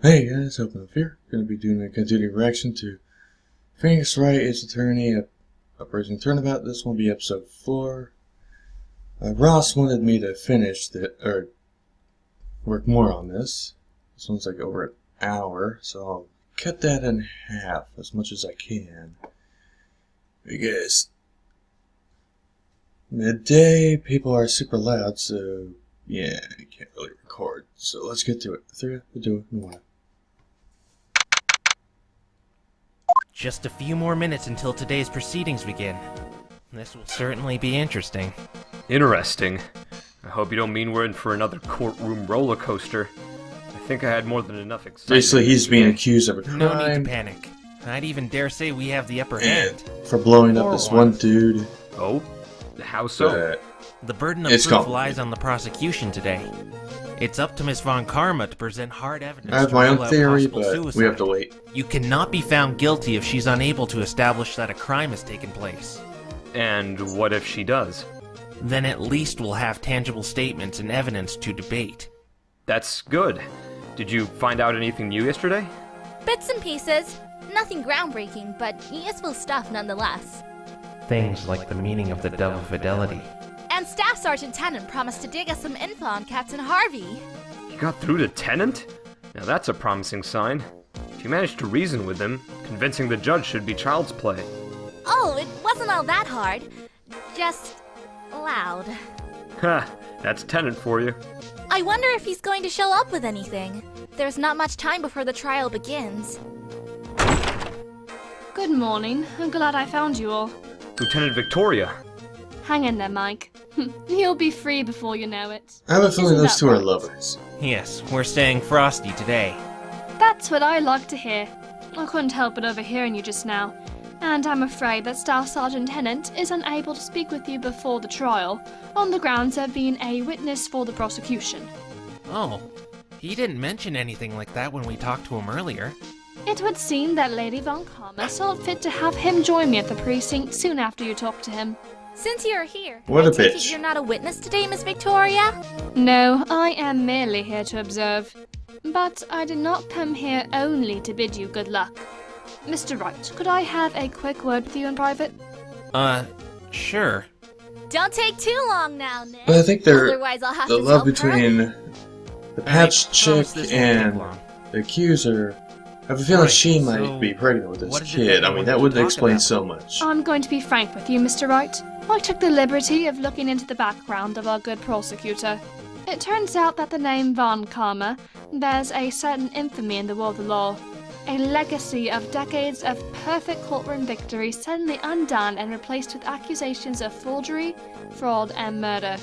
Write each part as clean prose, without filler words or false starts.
Hey guys, Open Up here. Going to be doing a continuing reaction to Phoenix Wright, Ace Attorney, Operation Turnabout. This will be episode 4. Ross wanted me to finish or work more on this. This one's like over an hour, so I'll cut that in half as much as I can. Because midday, people are super loud, so yeah, I can't really record. So let's get to it. 3, 2, 1. Just a few more minutes until today's proceedings begin. This will certainly be interesting. Interesting? I hope you don't mean we're in for another courtroom roller coaster. I think I had more than enough excitement. Basically, he's being accused of a crime. No need to panic. I'd even dare say we have the upper hand. For blowing up this one dude. Oh? How so? The burden of proof lies on the prosecution today. It's up to Miss Von Karma to present hard evidence. I have my own theory, but we have to wait. You cannot be found guilty if she's unable to establish that a crime has taken place. And what if she does? Then at least we'll have tangible statements and evidence to debate. That's good. Did you find out anything new yesterday? Bits and pieces. Nothing groundbreaking, but useful stuff nonetheless. Things like the meaning of the Dove of Fidelity. And Staff Sergeant Tennant promised to dig us some info on Captain Harvey. You got through to Tennant? Now that's a promising sign. If you managed to reason with him, convincing the judge should be child's play. Oh, it wasn't all that hard. Just loud. Ha, that's Tennant for you. I wonder if he's going to show up with anything. There's not much time before the trial begins. Good morning. I'm glad I found you all. Lieutenant Victoria. Hang in there, Mike. You'll be free before you know it. I have a feeling those two are right? lovers. Yes, we're staying frosty today. That's what I like to hear. I couldn't help but overhearing you just now. And I'm afraid that Staff Sergeant Tennant is unable to speak with you before the trial, on the grounds of being a witness for the prosecution. Oh, he didn't mention anything like that when we talked to him earlier. It would seem that Lady Von Karma saw it fit to have him join me at the precinct soon after you talked to him. Since you're here, What a I take it bitch. you're not a witness today, Miss Victoria? No, I am merely here to observe. But I did not come here only to bid you good luck. Mr. Wright, could I have a quick word with you in private? Sure. Don't take too long now, Nick. But I think they're Otherwise I'll have the to love tell between Pearl. the patch chick Promise this won't take and long. the accuser. I have a feeling Right, she so might be pregnant with this what is it kid. that I you mean, want that to would talk explain about? so much. I'm going to be frank with you, Mr. Wright. I took the liberty of looking into the background of our good prosecutor. It turns out that the name Von Karma bears a certain infamy in the world of law. A legacy of decades of perfect courtroom victory suddenly undone and replaced with accusations of forgery, fraud, and murder.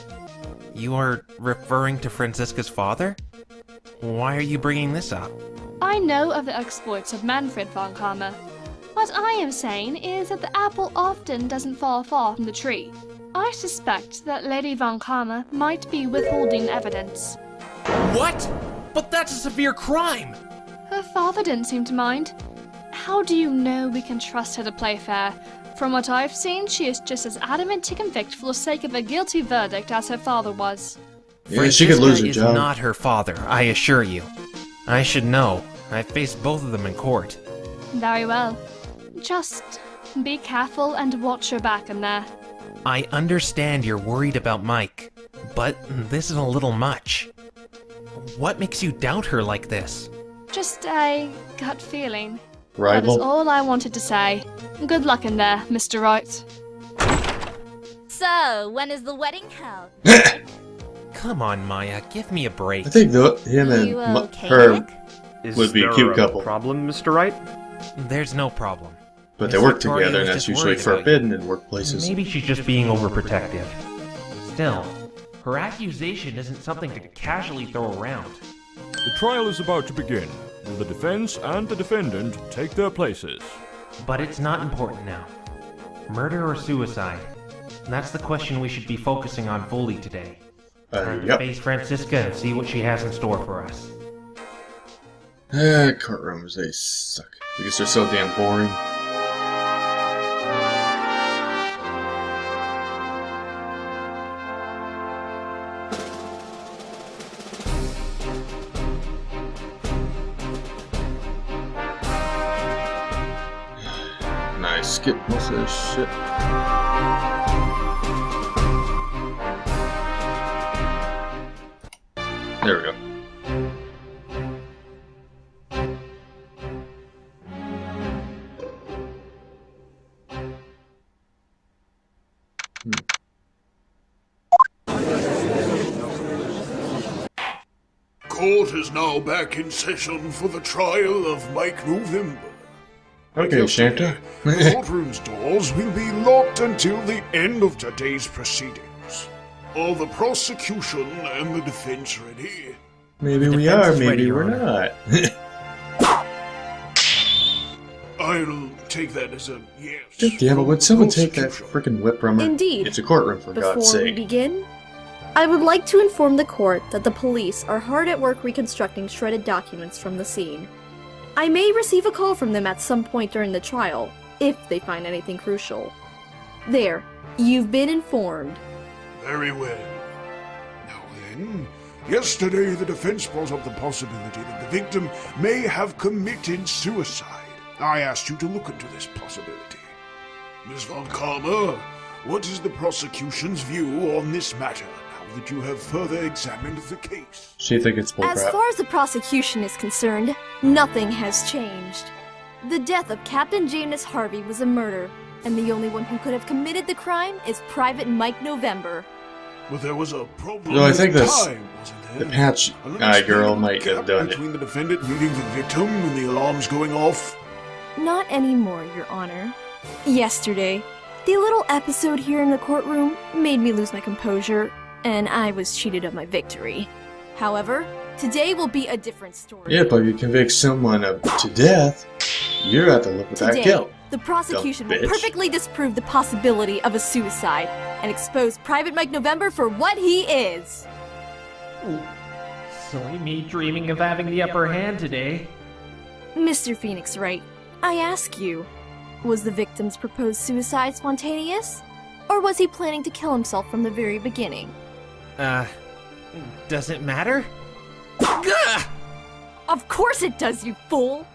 You are referring to Franziska's father? Why are you bringing this up? I know of the exploits of Manfred Von Karma. What I am saying is that the apple often doesn't fall far from the tree. I suspect that Lady Von Karma might be withholding evidence. What? But that's a severe crime! Her father didn't seem to mind. How do you know we can trust her to play fair? From what I've seen, she is just as adamant to convict for the sake of a guilty verdict as her father was. Yeah, she could lose her is job. not her father, I assure you. I should know. I've faced both of them in court. Very well. Just be careful and watch your back in there. I understand you're worried about Mike, but this is a little much. What makes you doubt her like this? Just a gut feeling. That is Rival. all I wanted to say. Good luck in there, Mr. Wright. So, when is the wedding held? Come on, Maya, give me a break. I think him and You okay, her Nick? Is would be a there cute couple. problem, Mr. Wright? There's no problem. But they Miss work Victoria together, and was that's just usually worried about you. forbidden in workplaces. Maybe she's just being overprotective. Still, her accusation isn't something to casually throw around. The trial is about to begin. Will the defense and the defendant take their places? But it's not important now. Murder or suicide? That's the question we should be focusing on fully today. Time to Yep. face Franziska and see what she has in store for us. Courtrooms, they suck. Because they're so damn boring. get most of this shit. There we go. Court is now back in session for the trial of Mike November. Okay, Santa. The courtroom's doors will be locked until the end of today's proceedings. Are the prosecution and the defense ready? Maybe we are, maybe we're not. I'll take that as a yes. God damn it, would someone take that freaking whip from her? Indeed. It's a courtroom, for God's Before we sake. begin, I would like to inform the court that the police are hard at work reconstructing shredded documents from the scene. I may receive a call from them at some point during the trial, if they find anything crucial. There, you've been informed. Very well. Now then, yesterday the defense brought up the possibility that the victim may have committed suicide. I asked you to look into this possibility. Ms. Von Karma, what is the prosecution's view on this matter now that you have further examined the case? She think it's bullcrap. As far as the prosecution is concerned, nothing has changed. The death of Captain Janus Harvey was a murder, and the only one who could have committed the crime is Private Mike November. But there was a problem No, I with think this- time, wasn't there? The patch An girl unexplainable might have gap done it. between the defendant meeting the victim and the alarms going off. Not anymore, Your Honor. Yesterday, the little episode here in the courtroom made me lose my composure, and I was cheated of my victory. However, today will be a different story. Yeah, but if you convict someone to death, you have to live with that Today, guilt. the prosecution Dumb will bitch. perfectly disprove the possibility of a suicide and expose Private Mike November for what he is. Silly me dreaming of having the upper hand today. Mr. Phoenix Wright, I ask you, was the victim's proposed suicide spontaneous? Or was he planning to kill himself from the very beginning? Does it matter? Gah! Of course it does, you fool!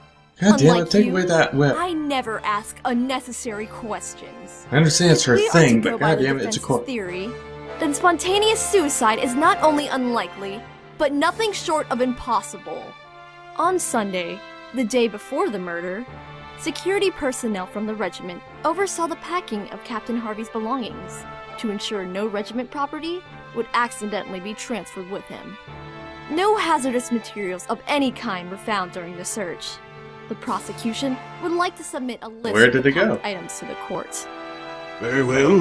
God damn it, Unlike take you, away that whip. I never ask unnecessary questions. I understand it's her We are thing, to go but by the god damn it, it's a defense's court. theory, then spontaneous suicide is not only unlikely, but nothing short of impossible. On Sunday, the day before the murder, security personnel from the regiment oversaw the packing of Captain Harvey's belongings to ensure no regiment property would accidentally be transferred with him. No hazardous materials of any kind were found during the search. The prosecution would like to submit a list Where of did the it go? packed items to the court. Very well.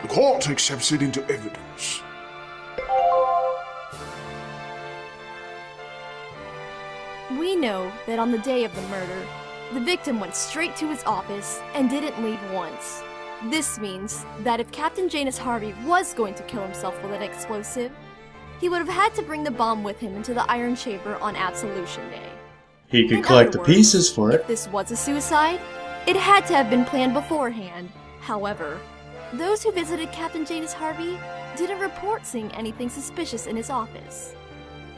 The court accepts it into evidence. We know that on the day of the murder, the victim went straight to his office and didn't leave once. This means that if Captain Janus Harvey was going to kill himself with an explosive, he would have had to bring the bomb with him into the Iron Chamber on Absolution Day. He could In collect other the words, pieces for If it. this was a suicide, it had to have been planned beforehand. However, those who visited Captain Janus Harvey didn't report seeing anything suspicious in his office.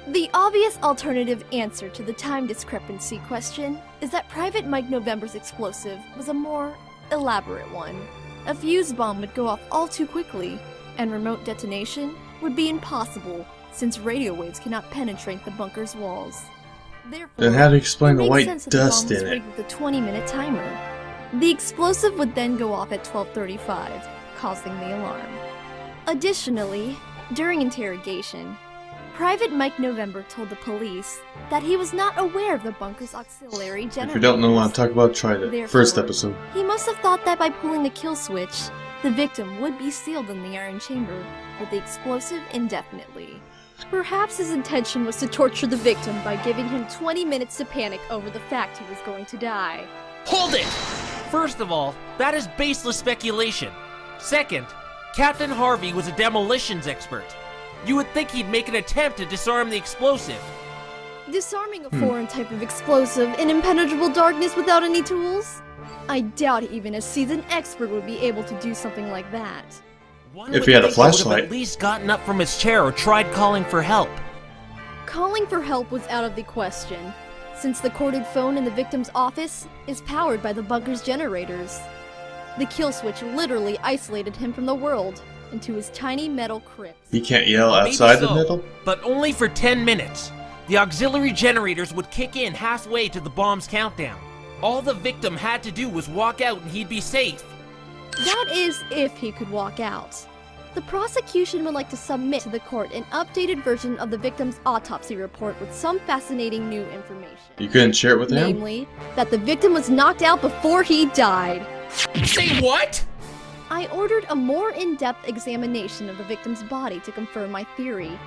The obvious alternative answer to the time discrepancy question is that Private Mike November's explosive was a more elaborate one. A fuse bomb would go off all too quickly, and remote detonation would be impossible since radio waves cannot penetrate the bunker's walls. Therefore, Then how to explain it the makes white sense that the dust bomb was in it? rigged with a 20-minute timer. The explosive would then go off at 12:35, causing the alarm. Additionally, during interrogation, Private Mike November told the police that he was not aware of the bunker's auxiliary generators. If you don't know what I'm talking about, try the Therefore, first episode. He must have thought that by pulling the kill switch, the victim would be sealed in the Iron Chamber with the explosive indefinitely. Perhaps his intention was to torture the victim by giving him 20 minutes to panic over the fact he was going to die. Hold it! First of all, that is baseless speculation. Second, Captain Harvey was a demolitions expert. You would think he'd make an attempt to disarm the explosive. Disarming a foreign type of explosive in impenetrable darkness without any tools? I doubt even a seasoned expert would be able to do something like that. One If would he had a think would have flashlight. at least gotten up from his chair or tried calling for help. Calling for help was out of the question, since the corded phone in the victim's office is powered by the bunker's generators. The kill switch literally isolated him from the world into his tiny metal crypt. He can't yell Maybe outside the so, middle? but only for 10 minutes. The auxiliary generators would kick in halfway to the bomb's countdown. All the victim had to do was walk out and he'd be safe. That is, if he could walk out. The prosecution would like to submit to the court an updated version of the victim's autopsy report with some fascinating new information. You couldn't share it with him? Namely, that the victim was knocked out before he died. Say what? I ordered a more in-depth examination of the victim's body to confirm my theory.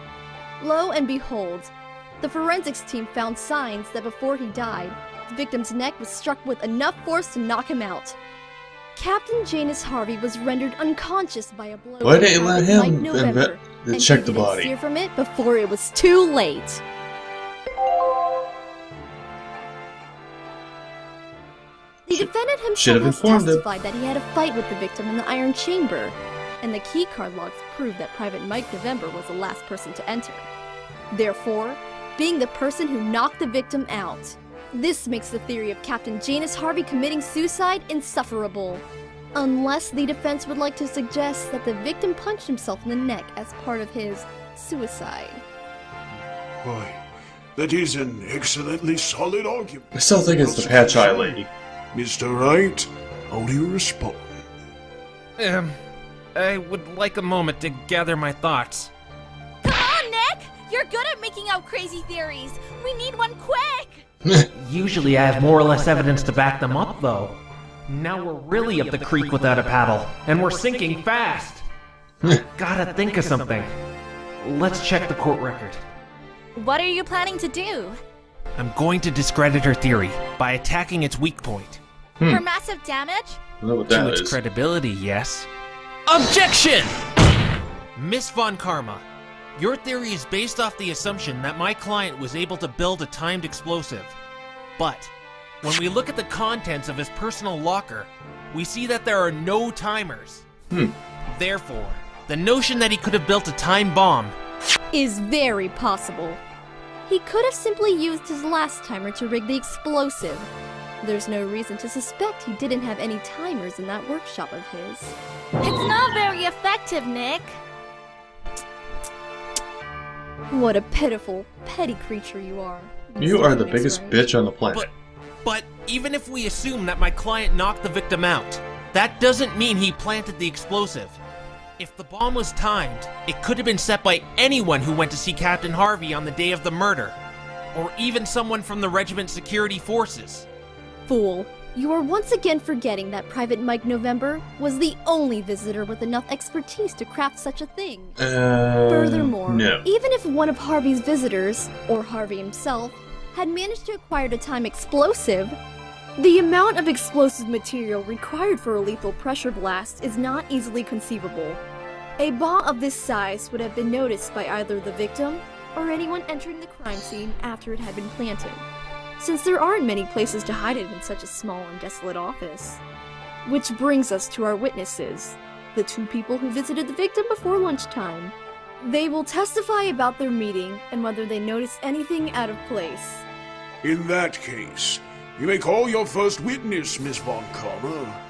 Lo and behold, the forensics team found signs that before he died, the victim's neck was struck with enough force to knock him out. Captain Janus Harvey was rendered unconscious by a blow. Why didn't you let him November, and check he the didn't body? steer from it before it was too late. The defendant Should himself have has informed him. testified that he had a fight with the victim in the iron chamber, and the keycard logs prove that Private Mike November was the last person to enter. Therefore, being the person who knocked the victim out, this makes the theory of Captain Janus Harvey committing suicide insufferable. Unless the defense would like to suggest that the victim punched himself in the neck as part of his suicide. Why, that is an excellently solid argument. I still think it's the patch eye lady. Mr. Wright, how do you respond? I would like a moment to gather my thoughts. Come on, Nick! You're good at making out crazy theories. We need one quick! Usually I have more or less evidence to back them up, though. Now we're really up the creek without a paddle, and we're sinking fast. Gotta think of something. Let's check the court record. What are you planning to do? I'm going to discredit her theory by attacking its weak point. For massive damage? I don't know what To that its is. credibility, yes. Objection! Miss Von Karma, your theory is based off the assumption that my client was able to build a timed explosive. But when we look at the contents of his personal locker, we see that there are no timers. Therefore, the notion that he could have built a time bomb Is very possible. He could have simply used his last timer to rig the explosive. There's no reason to suspect he didn't have any timers in that workshop of his. It's not very effective, Nick. What a pitiful, petty creature you are. You are the Mr. biggest Wright. bitch on the planet. But even if we assume that my client knocked the victim out, that doesn't mean he planted the explosive. If the bomb was timed, it could have been set by anyone who went to see Captain Harvey on the day of the murder, or even someone from the regiment's security forces. Fool, you are once again forgetting that Private Mike November was the only visitor with enough expertise to craft such a thing. Furthermore, no. even if one of Harvey's visitors, or Harvey himself, had managed to acquire a time explosive, the amount of explosive material required for a lethal pressure blast is not easily conceivable. A bomb of this size would have been noticed by either the victim or anyone entering the crime scene after it had been planted, since there aren't many places to hide it in such a small and desolate office. Which brings us to our witnesses, the two people who visited the victim before lunchtime. They will testify about their meeting and whether they noticed anything out of place. In that case, you may call your first witness, Miss Von Karma.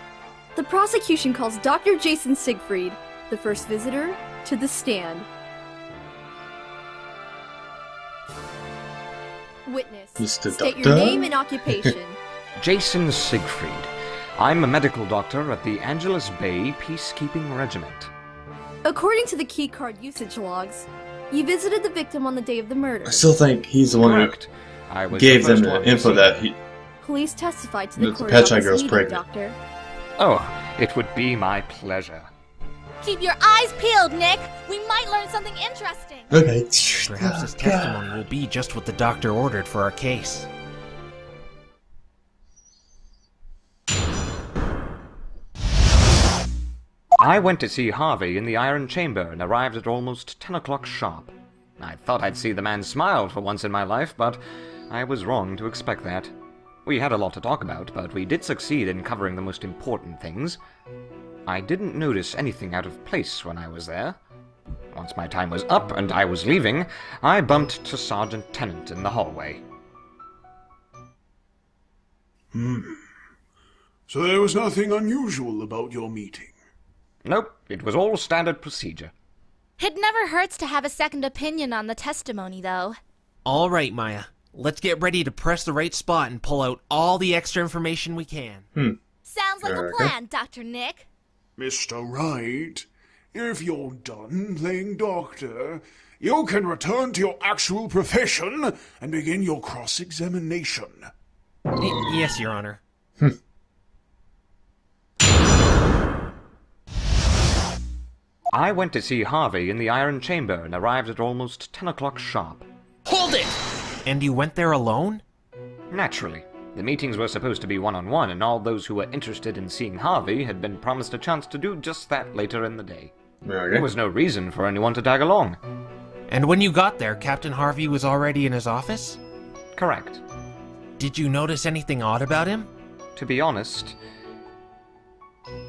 The prosecution calls Dr. Jason Siegfried, the first visitor, to the stand. Witness, Mr. state Doctor? your name and occupation. Jason Siegfried. I'm a medical doctor at the Angeles Bay Peacekeeping Regiment. According to the keycard usage logs, you visited the victim on the day of the murder. I still think he's the one Correct. I who was gave the them first the one to info see that he. Please testify to the The court Patch about Eye this girl's meeting, pregnant. Doctor. Oh, it would be my pleasure. Keep your eyes peeled, Nick. We might learn something interesting. Okay. Perhaps his testimony will be just what the doctor ordered for our case. I went to see Harvey in the Iron Chamber and arrived at almost 10 o'clock sharp. I thought I'd see the man smile for once in my life, but I was wrong to expect that. We had a lot to talk about, but we did succeed in covering the most important things. I didn't notice anything out of place when I was there. Once my time was up and I was leaving, I bumped to Sergeant Tennant in the hallway. So there was nothing unusual about your meeting? Nope, it was all standard procedure. It never hurts to have a second opinion on the testimony, though. All right, Maya. Let's get ready to press the right spot and pull out all the extra information we can. Sounds like a plan, Dr. Nick. Mr. Wright, if you're done playing doctor, you can return to your actual profession and begin your cross-examination. Yes, Your Honor. I went to see Harvey in the Iron Chamber and arrived at almost 10 o'clock sharp. Hold it! And you went there alone? Naturally. The meetings were supposed to be one-on-one, and all those who were interested in seeing Harvey had been promised a chance to do just that later in the day. There was no reason for anyone to tag along. And when you got there, Captain Harvey was already in his office? Correct. Did you notice anything odd about him? To be honest,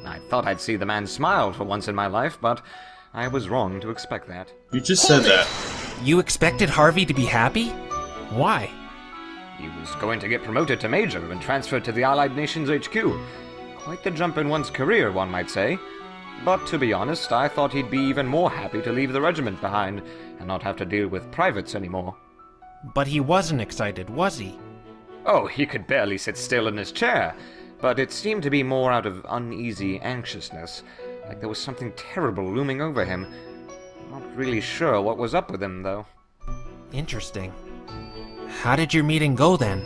I thought I'd see the man smile for once in my life, but I was wrong to expect that. You just said that. You expected Harvey to be happy? Why? He was going to get promoted to Major and transferred to the Allied Nations HQ. Quite the jump in one's career, one might say. But to be honest, I thought he'd be even more happy to leave the regiment behind and not have to deal with privates anymore. But he wasn't excited, was he? Oh, he could barely sit still in his chair, but it seemed to be more out of uneasy anxiousness, like there was something terrible looming over him. Not really sure what was up with him, though. Interesting. How did your meeting go, then?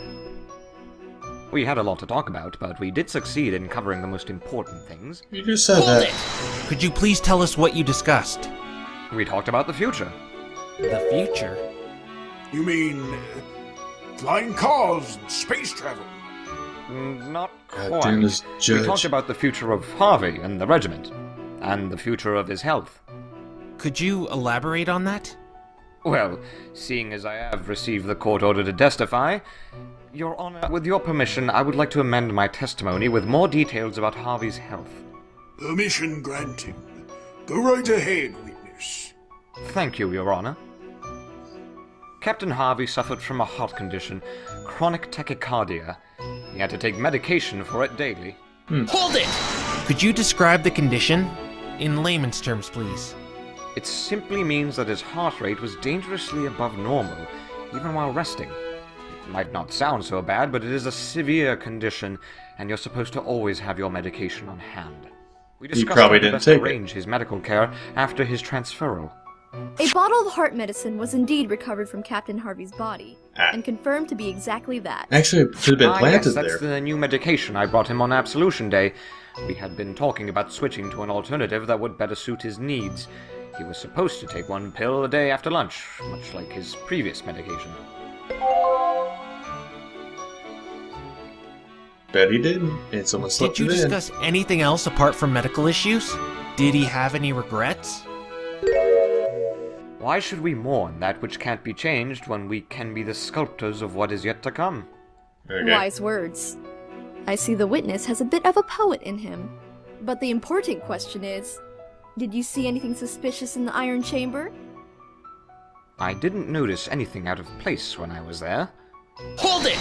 We had a lot to talk about, but we did succeed in covering the most important things. You just said that. Could you please tell us what you discussed? We talked about the future. The future? You mean flying cars and space travel? Not God damn this quite. judge. We talked about the future of Harvey and the regiment, and the future of his health. Could you elaborate on that? Well, seeing as I have received the court order to testify, Your Honor, with your permission, I would like to amend my testimony with more details about Harvey's health. Permission granted. Go right ahead, witness. Thank you, Your Honor. Captain Harvey suffered from a heart condition, chronic tachycardia. He had to take medication for it daily. Hold it! Could you describe the condition? In layman's terms, please. It simply means that his heart rate was dangerously above normal, even while resting. It might not sound so bad, but it is a severe condition, and you're supposed to always have your medication on hand. We discussed how to best arrange his medical care after his transferal. A bottle of heart medicine was indeed recovered from Captain Harvey's body, and confirmed to be exactly that. Actually, it could have been planted yes, that's the new medication I brought him on Absolution Day. We had been talking about switching to an alternative that would better suit his needs. He was supposed to take one pill a day after lunch, much like his previous medication. Bet he didn't, and someone slipped it in. Did you discuss anything else apart from medical issues? Did he have any regrets? Why should we mourn that which can't be changed when we can be the sculptors of what is yet to come? Okay. Wise words. I see the witness has a bit of a poet in him. But the important question is, did you see anything suspicious in the Iron Chamber? I didn't notice anything out of place when I was there. Hold it!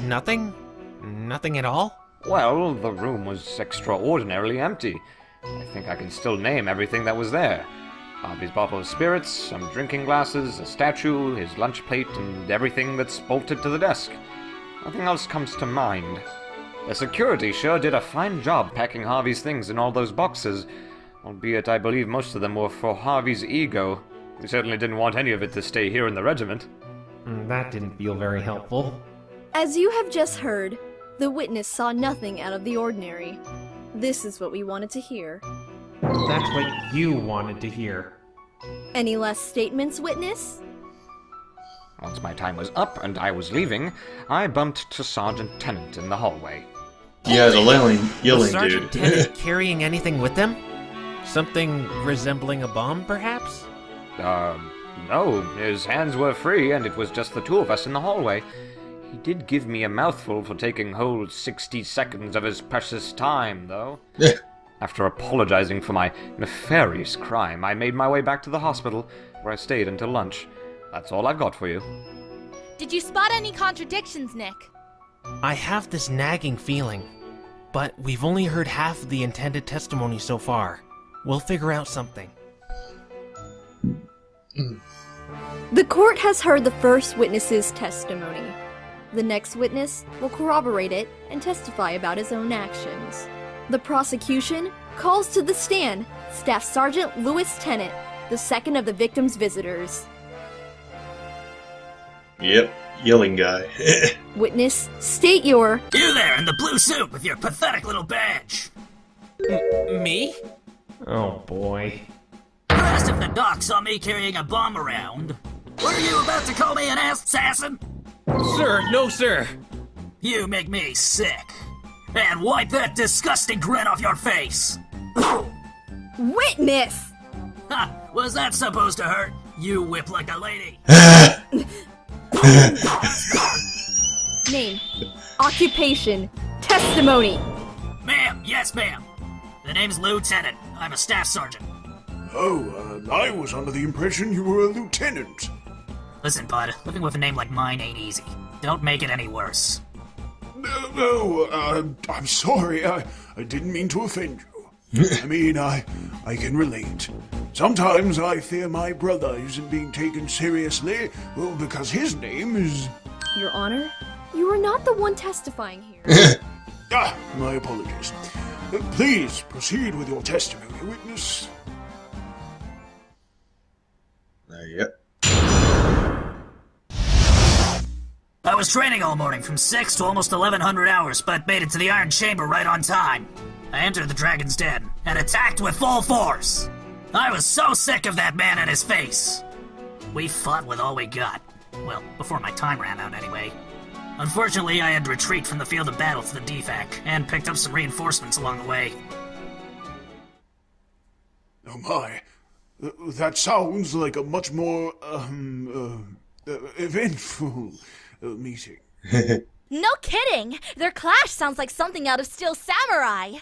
Nothing? Nothing at all? Well, the room was extraordinarily empty. I think I can still name everything that was there. Harvey's bottle of spirits, some drinking glasses, a statue, his lunch plate, and everything that's bolted to the desk. Nothing else comes to mind. The security sure did a fine job packing Harvey's things in all those boxes, albeit I believe most of them were for Harvey's ego. We certainly didn't want any of it to stay here in the regiment. That didn't feel very helpful. As you have just heard, the witness saw nothing out of the ordinary. This is what we wanted to hear. That's what you wanted to hear. Any last statements, witness? Once my time was up and I was leaving, I bumped to Sergeant Tennant in the hallway. Yeah, the yelling Was Sergeant dude. Tennant carrying anything with them? Something resembling a bomb, perhaps? No. His hands were free, and it was just the two of us in the hallway. He did give me a mouthful for taking whole 60 seconds of his precious time, though. After apologizing for my nefarious crime, I made my way back to the hospital, where I stayed until lunch. That's all I've got for you. Did you spot any contradictions, Nick? I have this nagging feeling. but we've only heard half of the intended testimony so far. We'll figure out something. The court has heard the first witness's testimony. The next witness will corroborate it and testify about his own actions. The prosecution calls to the stand Staff Sergeant Lewis Tennant, the second of the victim's visitors. Yep, yelling guy. Witness, state your... You there in the blue suit with your pathetic little badge. Me? Oh boy. You asked if the doc saw me carrying a bomb around. Were you about to call me an assassin? Sir, no sir. You make me sick. And wipe that disgusting grin off your face. Witness! Ha! Was that supposed to hurt? You whip like a lady. Name, occupation, testimony. Ma'am, yes ma'am. The name's Lieutenant. I'm a staff sergeant. Oh, I was under the impression you were a lieutenant. Listen, bud, living with a name like mine ain't easy. Don't make it any worse. I'm sorry. I didn't mean to offend you. I mean, I can relate. Sometimes I fear my brother isn't being taken seriously, well, because his name is... Your Honor, you are not the one testifying here. My apologies. Please proceed with your testimony, witness. Yep. I was training all morning from 6 to almost 1100 hours, but made it to the Iron Chamber right on time. I entered the Dragon's Den and attacked with full force. I was so sick of that man and his face. We fought with all we got. Well, before my time ran out anyway. Unfortunately, I had to retreat from the field of battle to the DFAC, and picked up some reinforcements along the way. Oh my. That sounds like a much more, eventful meeting. No kidding! Their clash sounds like something out of Steel Samurai!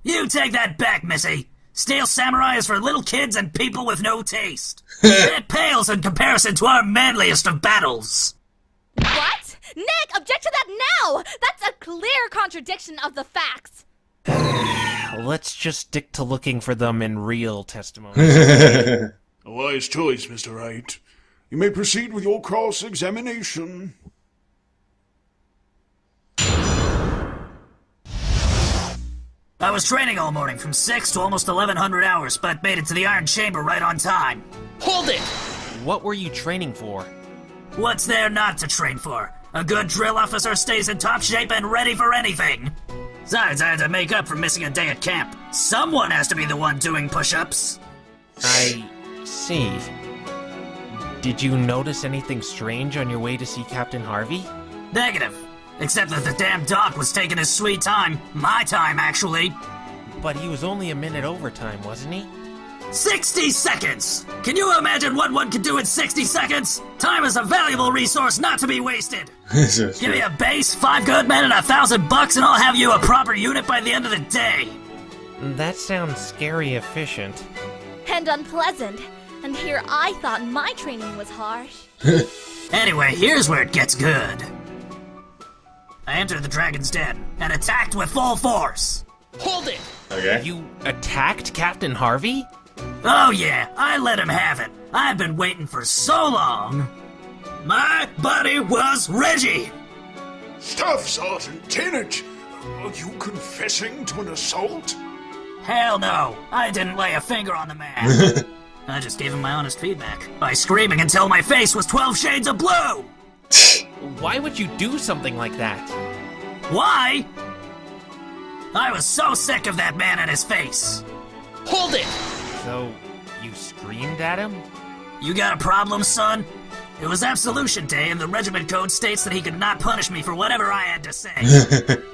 You take that back, Missy! Steel Samurai is for little kids and people with no taste. It pales in comparison to our manliest of battles. What? Nick, object to that now! That's a clear contradiction of the facts! Let's just stick to looking for them in real testimony. A wise choice, Mr. Wright. You may proceed with your cross-examination. I was training all morning from 6 to almost 1100 hours, but made it to the Iron Chamber right on time. Hold it! What were you training for? What's there not to train for? A good drill officer stays in top shape and ready for anything. Besides, I had to make up for missing a day at camp. Someone has to be the one doing push-ups. I see. Did you notice anything strange on your way to see Captain Harvey? Negative. Except that the damn doc was taking his sweet time. My time, actually. But he was only a minute overtime, wasn't he? 60 seconds! Can you imagine what one could do in 60 seconds? Time is a valuable resource not to be wasted. Give me a base, 5 good men, and $1,000, and I'll have you a proper unit by the end of the day. That sounds scary efficient. And unpleasant. And here I thought my training was harsh. Anyway, here's where it gets good. I entered the Dragon's Den and attacked with full force. Hold it! Okay. You attacked Captain Harvey? Oh yeah, I let him have it. I've been waiting for so long. My buddy was Reggie. Staff Sergeant Tennant, are you confessing to an assault? Hell no, I didn't lay a finger on the man. I just gave him my honest feedback by screaming until my face was 12 shades of blue. Why would you do something like that? Why? I was so sick of that man and his face. Hold it! So, you screamed at him? You got a problem, son? It was Absolution Day, and the regiment code states that he could not punish me for whatever I had to say.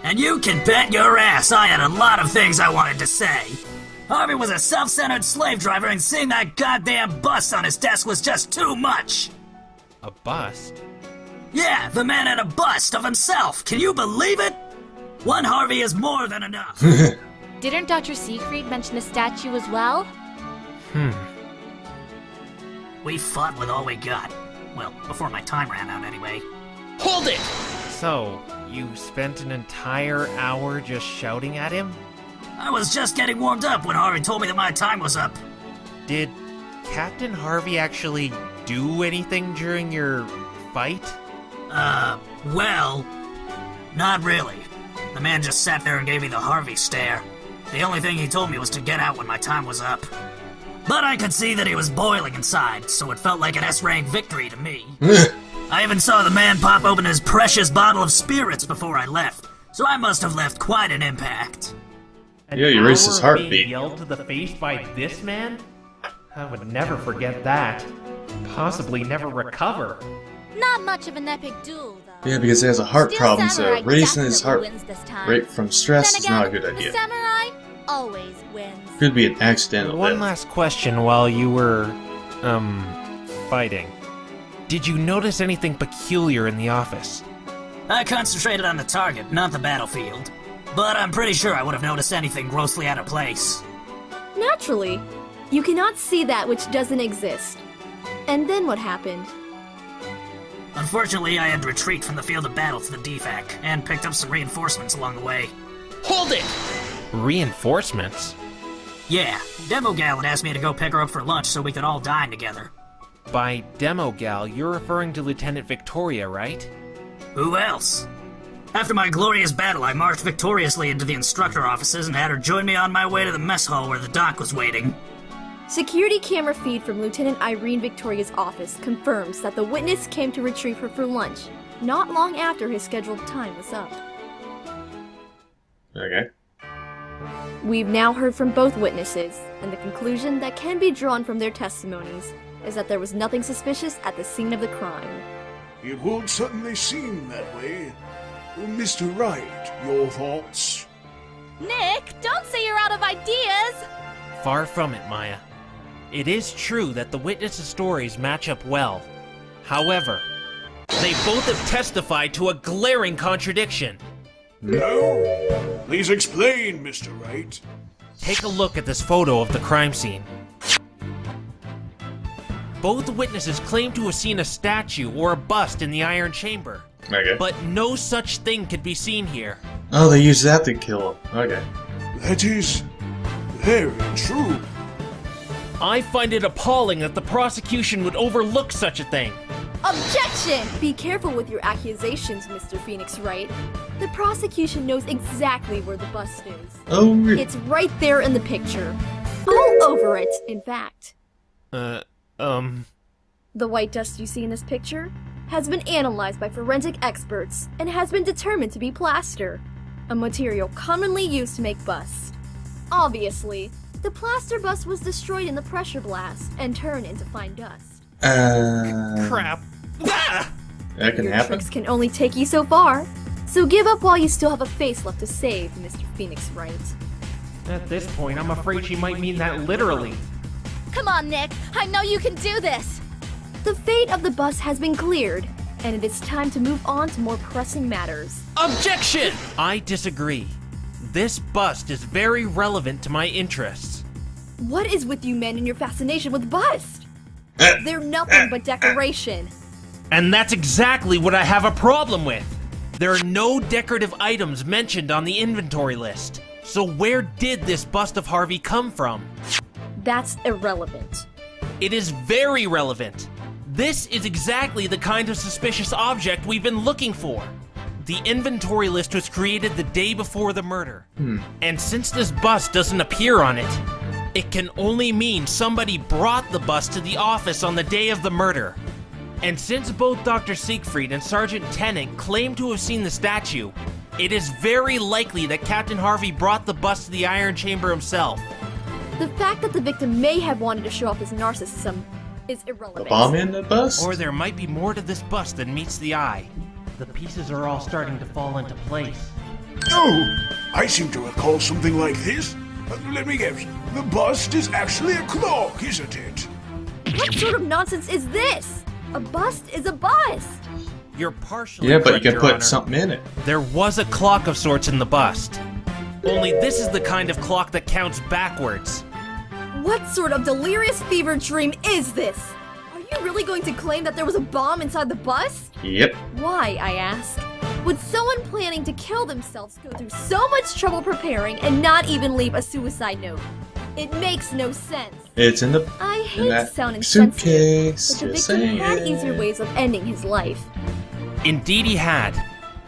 And you can bet your ass I had a lot of things I wanted to say. Harvey was a self-centered slave driver, and seeing that goddamn bust on his desk was just too much. A bust? Yeah, the man had a bust of himself. Can you believe it? One Harvey is more than enough. Didn't Dr. Siegfried mention a statue as well? We fought with all we got. Well, before my time ran out anyway. Hold it! So, You spent an entire hour just shouting at him? I was just getting warmed up when Harvey told me that my time was up. Did Captain Harvey actually do anything during your fight? Well, not really. The man just sat there and gave me the Harvey stare. The only thing he told me was to get out when my time was up. But I could see that he was boiling inside, so it felt like an S-rank victory to me. I even saw the man pop open his precious bottle of spirits before I left, so I must have left quite an impact. Yeah, you erased his heartbeat. Being yelled to the face by this man? I would never forget that. Possibly never recover. Not much of an epic duel, though. Yeah, because he has a heart Steel problem, Samurai so raising his heart definitely wins this time. rate from stress Then is not a again, good idea. The samurai always wins. Could be an accidental One death. last question while you were, fighting. Did you notice anything peculiar in the office? I concentrated on the target, not the battlefield. But I'm pretty sure I would have noticed anything grossly out of place. Naturally. You cannot see that which doesn't exist. And then what happened? Unfortunately, I had to retreat from the field of battle to the DFAC, and picked up some reinforcements along the way. Hold it! Reinforcements? Yeah, Demo Gal had asked me to go pick her up for lunch so we could all dine together. By Demo Gal, you're referring to Lieutenant Victoria, right? Who else? After my glorious battle, I marched victoriously into the instructor offices and had her join me on my way to the mess hall where the doc was waiting. Security camera feed from Lieutenant Irene Victoria's office confirms that the witness came to retrieve her for lunch, not long after his scheduled time was up. Okay. We've now heard from both witnesses, and the conclusion that can be drawn from their testimonies is that there was nothing suspicious at the scene of the crime. It would certainly seem that way. Mr. Wright, your thoughts? Nick, don't say you're out of ideas! Far from it, Maya. It is true that the witnesses' stories match up well. However, they both have testified to a glaring contradiction. No? Please explain, Mr. Wright. Take a look at this photo of the crime scene. Both witnesses claim to have seen a statue or a bust in the iron chamber. Okay. But no such thing could be seen here. Oh, they used that to kill him. Okay. That is very true. I find it appalling that the prosecution would overlook such a thing. Objection! Be careful with your accusations, Mr. Phoenix Wright. The prosecution knows exactly where the bust is. Oh, really? It's right there in the picture. All over it, in fact. The white dust you see in this picture has been analyzed by forensic experts and has been determined to be plaster, a material commonly used to make busts. Obviously, the plaster bust was destroyed in the pressure blast and turned into fine dust. Crap. Ah! That can Your happen. tricks can only take you so far, so give up while you still have a face left to save, Mr. Phoenix Wright. At this point, I'm afraid she might mean that literally. Come on, Nick, I know you can do this! The fate of the bus has been cleared, and it is time to move on to more pressing matters. Objection! I disagree. This bust is very relevant to my interests. What is with you men and your fascination with bust? They're nothing but decoration. And that's exactly what I have a problem with. There are no decorative items mentioned on the inventory list. So where did this bust of Harvey come from? That's irrelevant. It is very relevant. This is exactly the kind of suspicious object we've been looking for. The inventory list was created the day before the murder. And since this bust doesn't appear on it, it can only mean somebody brought the bust to the office on the day of the murder. And since both Dr. Siegfried and Sergeant Tennant claim to have seen the statue, it is very likely that Captain Harvey brought the bust to the iron chamber himself. The fact that the victim may have wanted to show off his narcissism is irrelevant. The bomb in the bust? Or there might be more to this bust than meets the eye. The pieces are all starting to fall into place. Oh, I seem to recall something like this. Let me guess. The bust is actually a clock, isn't it? What sort of nonsense is this? A bust is a bust. You're partially Yeah, but you correct, can Your put Honor. something in it. There was a clock of sorts in the bust. Only this is the kind of clock that counts backwards. What sort of delirious fever dream is this? Are you really going to claim that there was a bomb inside the bust? Yep. Why, I ask? Would someone planning to kill themselves go through so much trouble preparing and not even leave a suicide note? It makes no sense. It's in the I hate to sound suitcase. insensitive, but the victim had easier ways of ending his life. Indeed he had.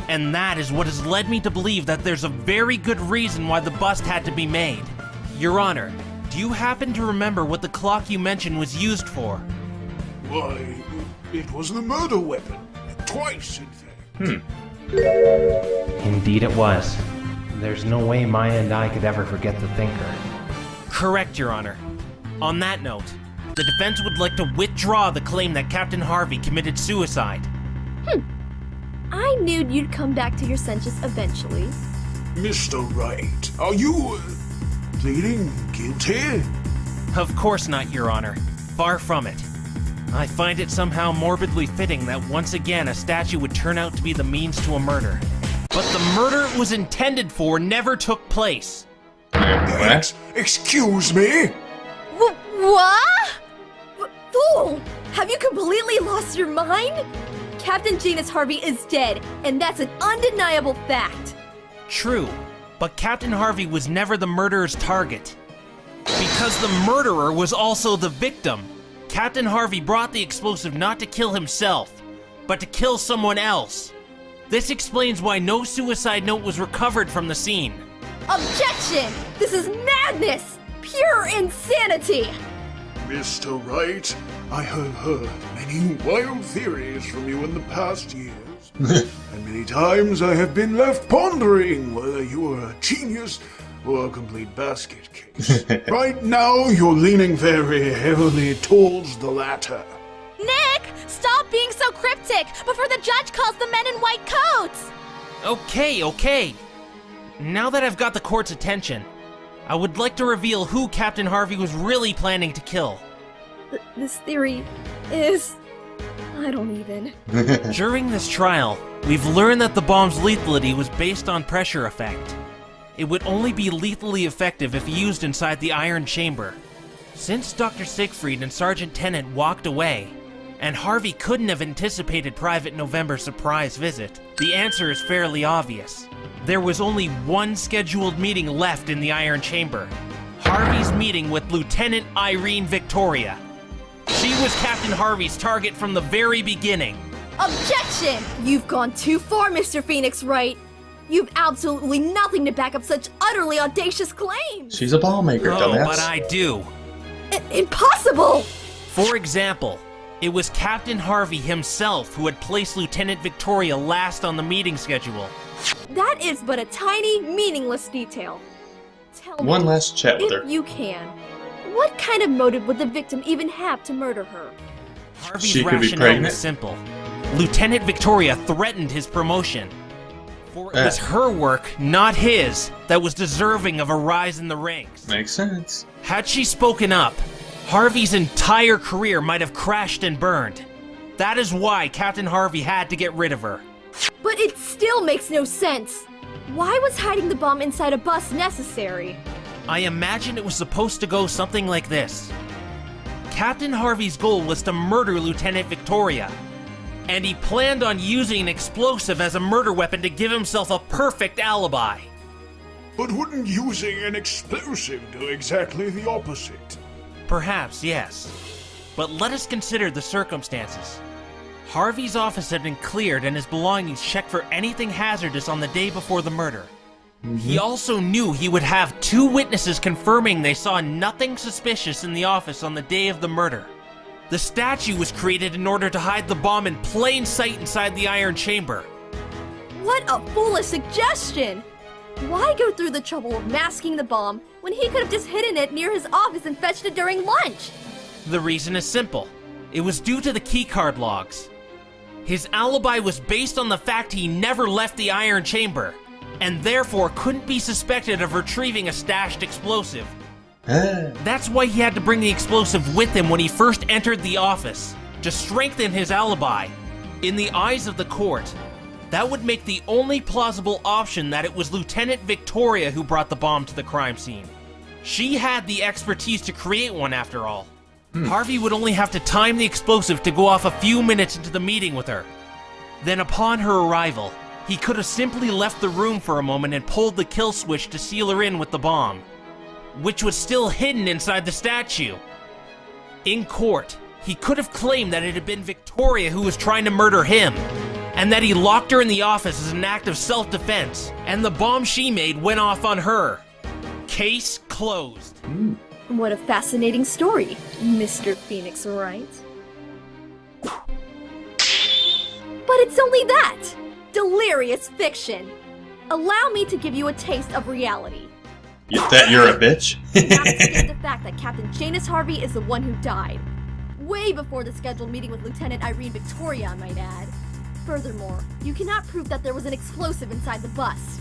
And that is what has led me to believe that there's a very good reason why the bust had to be made. Your Honor, do you happen to remember what the clock you mentioned was used for? Why, it was the murder weapon. Twice, in fact. Indeed it was. There's no way Maya and I could ever forget the thinker. Correct, Your Honor. On that note, the defense would like to withdraw the claim that Captain Harvey committed suicide. I knew you'd come back to your senses eventually. Mr. Wright, are you pleading guilty? Of course not, Your Honor. Far from it. I find it somehow morbidly fitting that once again a statue would turn out to be the means to a murder. But the murder it was intended for never took place. Excuse me? What? Fool! Have you completely lost your mind? Captain Janus Harvey is dead, and that's an undeniable fact. True, but Captain Harvey was never the murderer's target. Because the murderer was also the victim, Captain Harvey brought the explosive not to kill himself, but to kill someone else. This explains why no suicide note was recovered from the scene. Objection! This is madness! Pure insanity! Mr. Wright, I have heard many wild theories from you in the past years, and many times I have been left pondering whether you are a genius or a complete basket case. Right now, you're leaning very heavily towards the latter. Nick! Stop being so cryptic before the judge calls the men in white coats! Okay. Now that I've got the court's attention, I would like to reveal who Captain Harvey was really planning to kill. This theory is... I don't even... During this trial, we've learned that the bomb's lethality was based on pressure effect. It would only be lethally effective if used inside the iron chamber. Since Dr. Siegfried and Sergeant Tennant walked away, and Harvey couldn't have anticipated Private November's surprise visit, the answer is fairly obvious. There was only one scheduled meeting left in the iron chamber. Harvey's meeting with Lieutenant Irene Victoria. She was Captain Harvey's target from the very beginning. Objection! You've gone too far, Mr. Phoenix Wright. You've absolutely nothing to back up such utterly audacious claims. She's a ball maker, dumbass. But I do. Impossible! For example, it was Captain Harvey himself who had placed Lieutenant Victoria last on the meeting schedule. That is but a tiny, meaningless detail. Tell me, one last chat with her. if you can, what kind of motive would the victim even have to murder her? Harvey's rationale was simple. Lieutenant Victoria threatened his promotion. For it was her work, not his, that was deserving of a rise in the ranks. Makes sense. Had she spoken up, Harvey's entire career might have crashed and burned. That is why Captain Harvey had to get rid of her. But it still makes no sense. Why was hiding the bomb inside a bus necessary? I imagine it was supposed to go something like this. Captain Harvey's goal was to murder Lieutenant Victoria, and he planned on using an explosive as a murder weapon to give himself a perfect alibi. But wouldn't using an explosive do exactly the opposite? Perhaps, yes. But let us consider the circumstances. Harvey's office had been cleared and his belongings checked for anything hazardous on the day before the murder. He also knew he would have 2 witnesses confirming they saw nothing suspicious in the office on the day of the murder. The statue was created in order to hide the bomb in plain sight inside the iron chamber. What a foolish suggestion! Why go through the trouble of masking the bomb when he could have just hidden it near his office and fetched it during lunch? The reason is simple. It was due to the keycard logs. His alibi was based on the fact he never left the iron chamber, and therefore couldn't be suspected of retrieving a stashed explosive. That's why he had to bring the explosive with him when he first entered the office, to strengthen his alibi. In the eyes of the court, that would make the only plausible option that it was Lieutenant Victoria who brought the bomb to the crime scene. She had the expertise to create one after all. Harvey would only have to time the explosive to go off a few minutes into the meeting with her. Then upon her arrival, He could have simply left the room for a moment and pulled the kill switch to seal her in with the bomb, which was still hidden inside the statue. In court, he could have claimed that it had been Victoria who was trying to murder him, and that he locked her in the office as an act of self-defense, and the bomb she made went off on her. Case closed. What a fascinating story, Mr. Phoenix Wright. But it's only that! Delirious fiction! Allow me to give you a taste of reality. That you're a bitch? Not escape the fact that Captain Janus Harvey is the one who died. Way before the scheduled meeting with Lieutenant Irene Victoria, I might add. Furthermore, you cannot prove that there was an explosive inside the bust.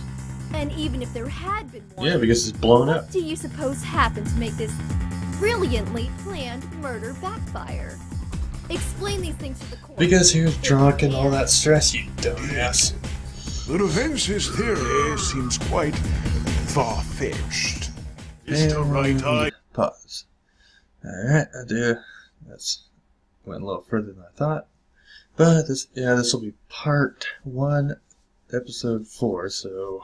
And even if there had been one... Yeah, because it's blown up. What do you suppose happened to make this brilliantly planned murder backfire? Explain these things to the court. Because he was drunk and all that stress, you dumbass. The defense's theory seems quite far-fetched. Pause. Alright, I do. That's went a little further than I thought. But this will be part 1, episode 4, so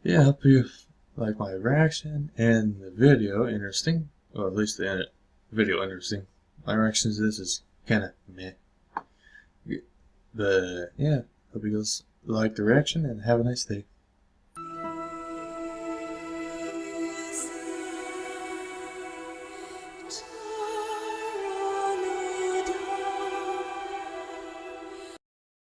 yeah, I hope you like my reaction and the video interesting. Or at least the video interesting. My reaction to this is kinda meh. But yeah, hope you guys like the reaction and have a nice day.